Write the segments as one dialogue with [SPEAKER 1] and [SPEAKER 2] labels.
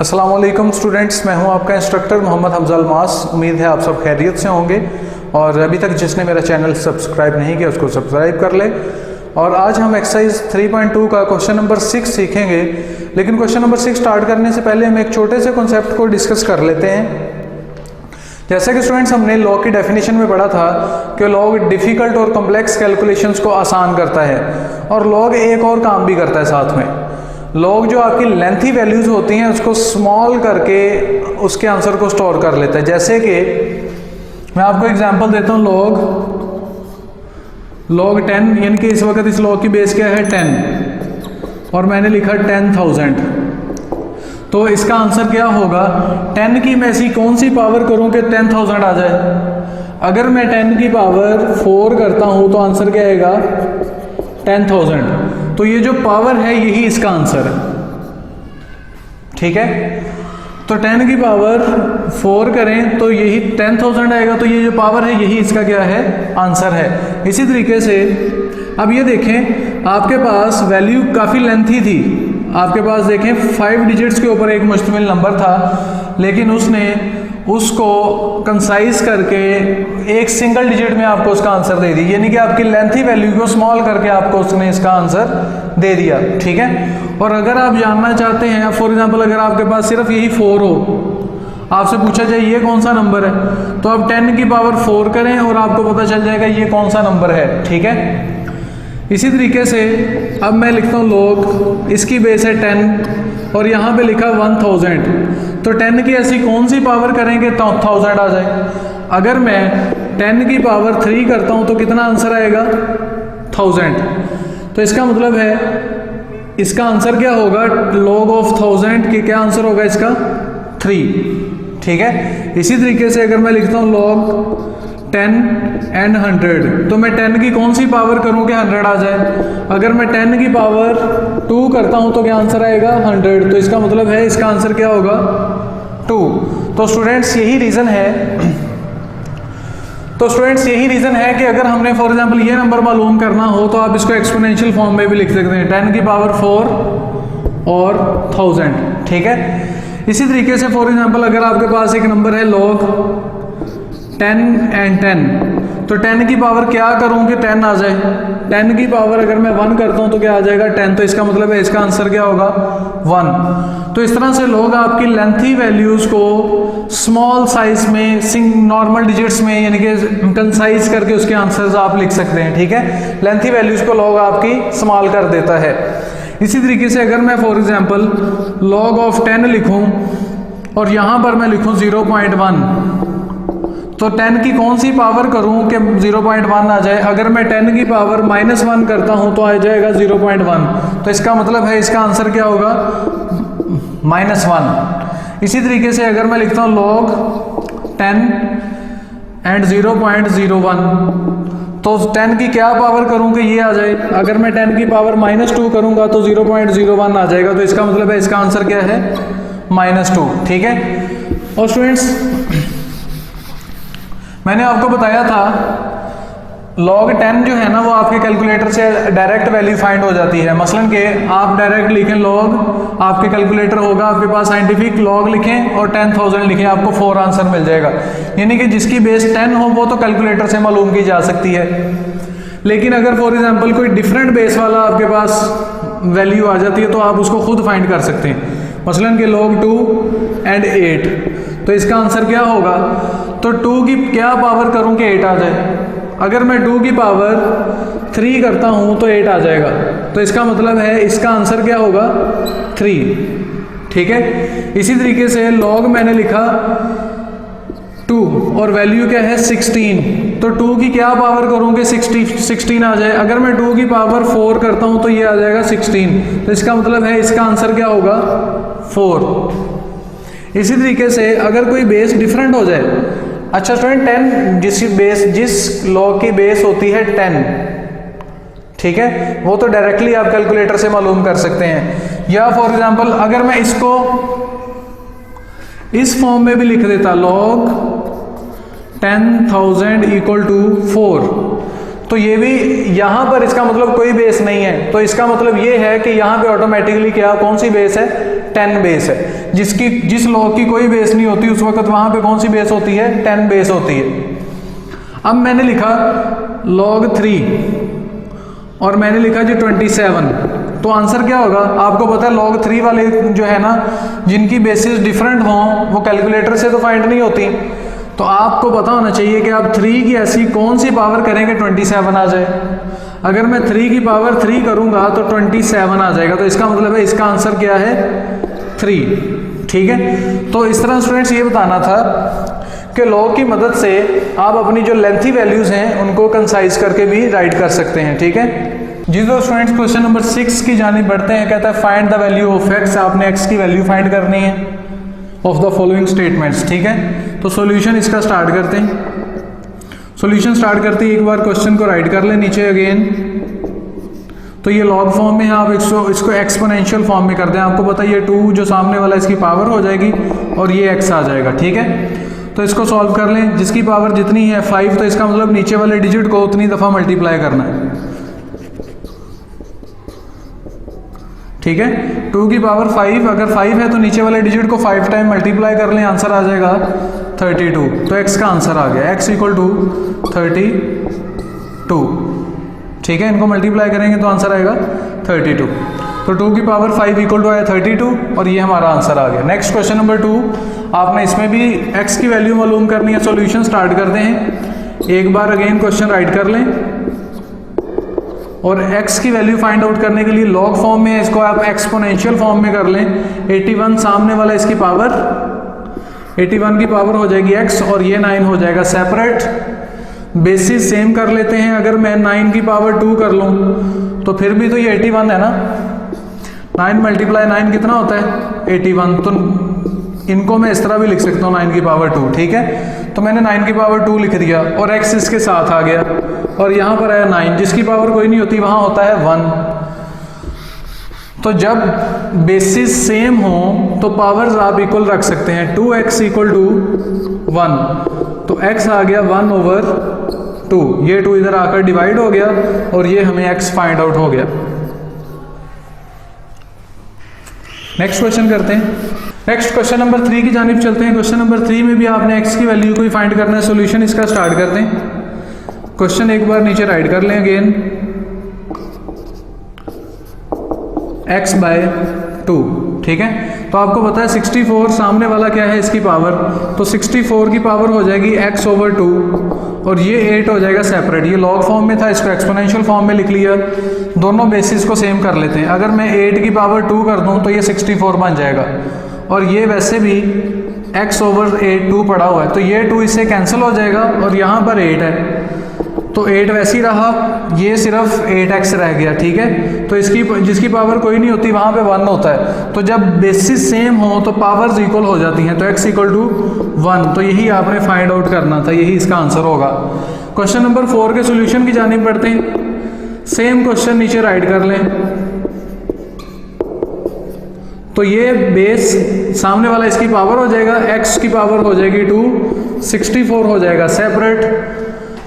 [SPEAKER 1] अस्सलाम वालेकुम स्टूडेंट्स, मैं हूं आपका इंस्ट्रक्टर मोहम्मद हमजा अलमास। उम्मीद है आप सब खैरियत से होंगे और अभी तक जिसने मेरा चैनल सब्सक्राइब नहीं किया उसको सब्सक्राइब कर ले। और आज हम एक्सरसाइज 3.2 का क्वेश्चन नंबर 6 सीखेंगे। लेकिन क्वेश्चन नंबर 6 स्टार्ट करने से पहले हम एक छोटे से कॉन्सेप्ट को डिस्कस कर लेते हैं। जैसे कि स्टूडेंट्स हमने लॉग की डेफिनेशन में पढ़ा था कि लॉग डिफ़िकल्ट और कॉम्प्लेक्स कैलकुलेशंस को आसान करता है और लॉग एक और काम भी करता है साथ में। लॉग जो आपकी लेंथी वैल्यूज़ होती हैं उसको स्मॉल करके उसके आंसर को स्टोर कर लेता है। जैसे कि मैं आपको एग्जांपल देता हूँ, लॉग 10, यानी कि इस वक्त इस लॉग की बेस क्या है 10 और मैंने लिखा 10,000, तो इसका आंसर क्या होगा 10 की मैं ऐसी कौन सी पावर करूँ कि 10,000 आ जाए। अगर मैं 10 की पावर 4 करता हूँ तो आंसर क्या आएगा 10,000। तो ये जो पावर है यही इसका आंसर है, ठीक है। तो 10 की पावर 4 करें तो यही 10,000 आएगा, तो ये जो पावर है यही इसका क्या है आंसर है। इसी तरीके से अब ये देखें, आपके पास वैल्यू काफ़ी लेंथी थी, आपके पास देखें 5 डिजिट्स के ऊपर एक मुश्तमिल नंबर था, लेकिन उसने उसको कंसाइज करके एक सिंगल डिजिट में आपको उसका आंसर दे दिया, यानी कि आपकी लेंथी वैल्यू को स्मॉल करके आपको उसने इसका आंसर दे दिया, ठीक है। और अगर आप जानना चाहते हैं, फॉर एग्जांपल अगर आपके पास सिर्फ यही 4 हो, आपसे पूछा जाए ये कौन सा नंबर है, तो आप 10 की पावर 4 करें और आपको पता चल जाएगा ये कौन सा नंबर है, ठीक है। इसी तरीके से अब मैं लिखता हूँ लॉग, इसकी बेस है 10 और यहाँ पे लिखा 1000, तो 10 की ऐसी कौन सी पावर करेंगे तो 1000 आ जाए। अगर मैं 10 की पावर 3 करता हूँ तो कितना आंसर आएगा 1000। तो इसका मतलब है इसका आंसर क्या होगा, लॉग ऑफ 1000 की क्या आंसर होगा इसका 3, ठीक है। इसी तरीके से अगर मैं लिखता हूँ लॉग 10 एंड 100, तो मैं 10 की कौन सी पावर करूं कि 100 आ जाए। अगर मैं 10 की पावर 2 करता हूं तो क्या आंसर आएगा 100, तो इसका मतलब है इसका आंसर क्या होगा 2। तो स्टूडेंट्स यही रीज़न है कि अगर हमने फॉर एग्जांपल ये नंबर मालूम करना हो तो आप इसको एक्सपोनेंशियल फॉर्म में भी लिख सकते हैं, 10 की पावर 4 और 1000, ठीक है। इसी तरीके से फॉर एग्जांपल अगर आपके पास एक नंबर है लॉग 10 एंड 10, तो 10 की पावर क्या करूं कि 10 आ जाए। 10 की पावर अगर मैं 1 करता हूं तो क्या आ जाएगा 10, तो इसका मतलब है इसका आंसर क्या होगा 1। तो इस तरह से लोग आपकी लेंथी वैल्यूज़ को स्मॉल साइज में नॉर्मल डिजिट्स में यानी कि कंसाइज करके उसके आंसर्स आप लिख सकते हैं, ठीक है। लेंथी वैल्यूज़ को लॉग आपकी स्मॉल कर देता है। इसी तरीके से अगर मैं फॉर एग्जांपल लॉग ऑफ 10 लिखूं और यहाँ पर मैं लिखूं 0.1, तो 10 की कौन सी पावर करूं कि 0.1 आ जाए। अगर मैं 10 की पावर -1 करता हूं तो आ जाएगा 0.1, तो इसका मतलब है इसका आंसर क्या होगा -1। इसी तरीके से अगर मैं लिखता हूं log 10 एंड 0.01, तो 10 की क्या पावर करूं कि ये आ जाए। अगर मैं 10 की पावर -2 करूंगा तो 0.01 आ जाएगा, तो इसका मतलब है इसका आंसर क्या है -2, ठीक है। और स्टूडेंट्स मैंने आपको बताया था log 10 जो है ना वो आपके कैलकुलेटर से डायरेक्ट वैल्यू फाइंड हो जाती है। मसलन के आप डायरेक्ट लिखें log, आपके कैलकुलेटर होगा आपके पास साइंटिफिक log लिखें और 10,000 लिखें, आपको 4 आंसर मिल जाएगा। यानी कि जिसकी बेस 10 हो वो तो कैलकुलेटर से मालूम की जा सकती है। लेकिन अगर फॉर एग्जांपल कोई डिफरेंट बेस वाला आपके पास वैल्यू आ जाती है तो आप उसको खुद फाइंड कर सकते हैं। मसलन के log 2 एंड 8, तो इसका आंसर क्या होगा, तो 2 की क्या पावर करूं कि 8 आ जाए। अगर मैं 2 की पावर 3 करता हूं तो 8 आ जाएगा, तो इसका मतलब है इसका आंसर क्या होगा 3, ठीक है। इसी तरीके से log मैंने लिखा 2 और वैल्यू क्या है 16, तो 2 की क्या पावर करूं कि 16 आ जाए। अगर मैं 2 की पावर 4 करता हूं तो ये आ जाएगा 16, तो इसका मतलब है इसका आंसर क्या होगा 4। इसी तरीके से अगर कोई बेस डिफरेंट हो जाए, अच्छा स्टूडेंट 10 जिस लॉग की बेस होती है 10, ठीक है, वो तो डायरेक्टली आप कैलकुलेटर से मालूम कर सकते हैं। या फॉर एग्जांपल अगर मैं इसको इस फॉर्म में भी लिख देता log 10,000 = 4, तो ये भी यहाँ पर इसका मतलब कोई बेस नहीं है, तो इसका मतलब ये है कि यहाँ पे ऑटोमेटिकली क्या कौन सी बेस है, 10 बेस है। जिस लॉग की कोई बेस नहीं होती उस वक्त वहाँ पे कौन सी बेस होती है, 10 बेस होती है। अब मैंने लिखा log 3 और मैंने लिखा जी 27, तो आंसर क्या होगा? आपको पता है log 3 वाले जो है ना, जिनकी बेसिस डिफरेंट हों वो कैलकुलेटर से तो फाइंड नहीं होती, तो आपको पता होना चाहिए कि आप 3 की ऐसी कौन सी पावर करेंगे 27 आ जाए। अगर मैं 3 की पावर 3 करूंगा तो 27 आ जाएगा, तो इसका मतलब है इसका आंसर क्या है, 3। ठीक है, तो इस तरह स्टूडेंट्स ये बताना था कि लॉग की मदद से आप अपनी जो लेंथी वैल्यूज हैं उनको कंसाइज करके भी राइट कर सकते हैं। ठीक है जी, तो स्टूडेंट्स क्वेश्चन नंबर 6 की जानिब बढ़ते हैं। कहता है find the value of x. आपने एक्स की वैल्यू फाइंड करनी है ऑफ द फॉलोइंग स्टेटमेंट्स। ठीक है, तो सॉल्यूशन इसका स्टार्ट करते हैं। सॉल्यूशन स्टार्ट करते ही एक बार क्वेश्चन को राइट कर लें नीचे अगेन। तो ये लॉग फॉर्म में है, आप इसको एक्सपोनेंशियल फॉर्म में कर दें। आपको पता है ये 2 जो सामने वाला इसकी पावर हो जाएगी और ये एक्स आ जाएगा। ठीक है, तो इसको सॉल्व कर लें। जिसकी पावर जितनी है 5, तो इसका मतलब नीचे वाले डिजिट को उतनी दफ़ा मल्टीप्लाई करना है। ठीक है, 2 की पावर 5, अगर 5 है तो नीचे वाले डिजिट को 5 टाइम मल्टीप्लाई कर लें, आंसर आ जाएगा 32। तो x का आंसर आ गया, x इक्वल टू 32। ठीक है, इनको मल्टीप्लाई करेंगे तो आंसर आएगा 32। तो 2 की पावर 5 इक्वल टू आया 32 और ये हमारा आंसर आ गया। नेक्स्ट क्वेश्चन नंबर 2, आपने इसमें भी x की वैल्यू मालूम करनी है। सॉल्यूशन स्टार्ट करते हैं। एक बार अगेन क्वेश्चन राइट कर लें और x की वैल्यू फाइंड आउट करने के लिए लॉग फॉर्म में इसको आप एक्सपोनेंशियल फॉर्म में कर लें। 81 सामने वाला इसकी पावर, 81 की पावर हो जाएगी x और ये 9 हो जाएगा सेपरेट। बेसिस सेम कर लेते हैं। अगर मैं 9 की पावर 2 कर लूँ तो फिर भी तो ये 81 है ना। 9 मल्टीप्लाई 9 कितना होता है, 81। तो इनको मैं इस तरह भी लिख सकता हूँ 9 की पावर 2। ठीक है, तो मैंने 9 की पावर 2 लिख दिया और x इसके साथ आ गया और यहाँ पर आया 9, जिसकी पावर कोई नहीं होती वहाँ होता है 1। तो जब बेसिस सेम हो तो पावर्स आप इक्वल रख सकते हैं। 2x इक्वल टू 1, तो x आ गया 1/2। ये 2 इधर आकर डिवाइड हो गया और ये हमें x फाइंड आउट हो गया। नेक्स्ट क्वेश्चन करते हैं। नेक्स्ट क्वेश्चन नंबर 3 की जानिब चलते हैं। क्वेश्चन नंबर 3 में भी आपने x की वैल्यू को ही फाइंड करना है। सॉल्यूशन इसका स्टार्ट करते हैं। क्वेश्चन एक बार नीचे राइट कर लें अगेन। x/2। ठीक है, तो आपको पता है 64 सामने वाला क्या है इसकी पावर, तो 64 की पावर हो जाएगी x/2 और ये 8 हो जाएगा सेपरेट। ये लॉग फॉर्म में था, इसको एक्सपोनेंशियल फॉर्म में लिख लिया। दोनों बेसिस को सेम कर लेते हैं। अगर मैं 8 की पावर 2 कर दूं तो ये 64 बन जाएगा और ये वैसे भी x/8 2 पड़ा हुआ है, तो ये 2 इससे कैंसिल हो जाएगा और यहाँ पर 8 है, तो 8 वैसे ही रहा, ये सिर्फ 8x रह गया। ठीक है, तो जिसकी पावर कोई नहीं होती वहाँ पे 1 होता है। तो जब बेसिस सेम हो तो पावर्स इक्वल हो जाती हैं, तो x इक्वल टू 1। तो यही आपने फाइंड आउट करना था, यही इसका आंसर होगा। क्वेश्चन नंबर 4 के सोल्यूशन की जानिब बढ़ते हैं। सेम क्वेश्चन नीचे राइट कर लें। तो ये बेस सामने वाला इसकी पावर हो जाएगा, x की पावर हो जाएगी 2, 64 हो जाएगा सेपरेट।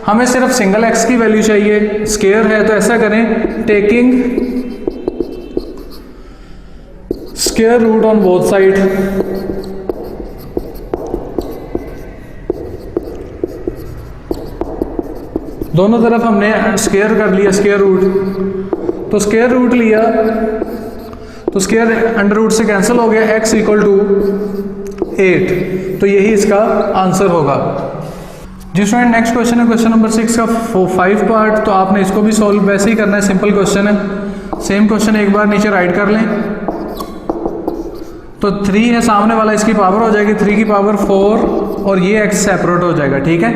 [SPEAKER 1] हमें सिर्फ सिंगल x की वैल्यू चाहिए, स्क्वायर है तो ऐसा करें, taking square root on both side. दोनों तरफ हमने स्क्वायर कर लिया, स्क्वायर रूट। तो स्क्वायर रूट लिया तो स्क्वायर अंडर रूट से कैंसिल हो गया, x इक्वल टू 8। तो यही इसका आंसर होगा। जी स्टूडेंट, नेक्स्ट क्वेश्चन है क्वेश्चन नंबर 6 का 5 पार्ट। तो आपने इसको भी सॉल्व वैसे ही करना है, सिंपल क्वेश्चन है। सेम क्वेश्चन एक बार नीचे राइट कर लें। तो 3 है सामने वाला, इसकी पावर हो जाएगी 3 की पावर 4 और ये x सेपरेट हो जाएगा। ठीक है,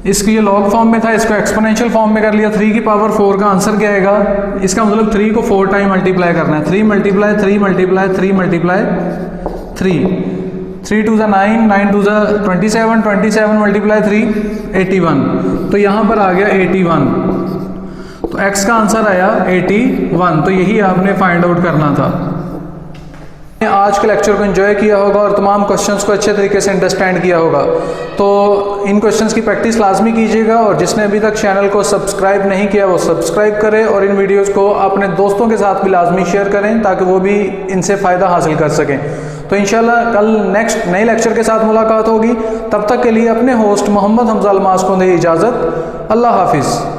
[SPEAKER 1] इसकी ये लॉग फॉर्म में था, इसको एक्सपोनेंशियल फॉर्म में कर लिया। 3 की पावर 4 का आंसर क्या आएगा, इसका मतलब 3 को 4 टाइम मल्टीप्लाई करना है। 3 मल्टीप्लाई 3 मल्टीप्लाई 3 मल्टीप्लाई 3, 3 2 9, 9 2 27, 27 मल्टीप्लाई 3 81। तो यहाँ पर आ गया 81, तो x का आंसर आया 81। तो यही आपने फाइंड आउट करना था। आज के लेक्चर को एंजॉय किया होगा और तमाम क्वेश्चंस को अच्छे तरीके से अंडरस्टैंड किया होगा। तो इन क्वेश्चंस की प्रैक्टिस लाजमी कीजिएगा, और जिसने अभी तक चैनल को सब्सक्राइब नहीं किया वो सब्सक्राइब करें, और इन वीडियोज़ को अपने दोस्तों के साथ भी लाजमी शेयर करें ताकि वो भी इनसे फ़ायदा हासिल कर सकें। तो इंशाल्लाह कल नेक्स्ट नए लेक्चर के साथ मुलाकात होगी। तब तक के लिए अपने होस्ट मोहम्मद हमजा अलमास को दें इजाज़त। अल्लाह हाफिज़।